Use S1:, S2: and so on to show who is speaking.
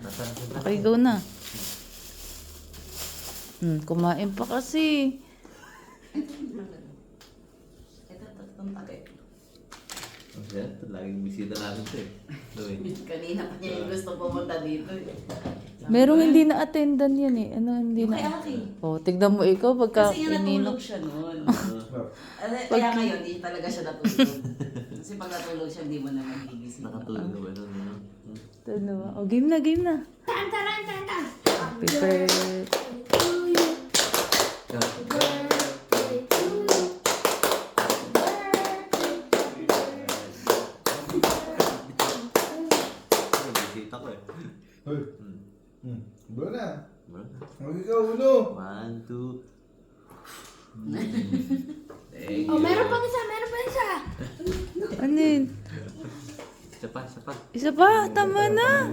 S1: Okay, go na. Kumain pa kasi.
S2: Laging bisita namin ito eh.
S3: Kanina pa niya yung gusto pumunta dito eh.
S1: Merong hindi na-attendan yan eh. Ano hindi
S3: Yung
S1: na?
S3: kay Aki.
S1: Oh, tignan mo ikaw pagka
S3: Kasi nga
S1: ininom.
S3: natulog siya noon. Kaya ngayon, hindi talaga siya natulog. Kasi pag natulog siya, hindi mo na magigising.
S2: Nakatulog na ba nun?
S1: Ano ba? Oh, game na, game na. Happy birthday.
S2: Bisita ko eh.
S4: Hoy. Bro na.
S2: Bro.
S4: Huwag ikaw, uno.
S2: 1, 2.
S5: Oh, meron pang isa, meron pang isa.
S1: Ano yun?
S2: Isa pa, isa pa.
S1: Isa pa, tama na.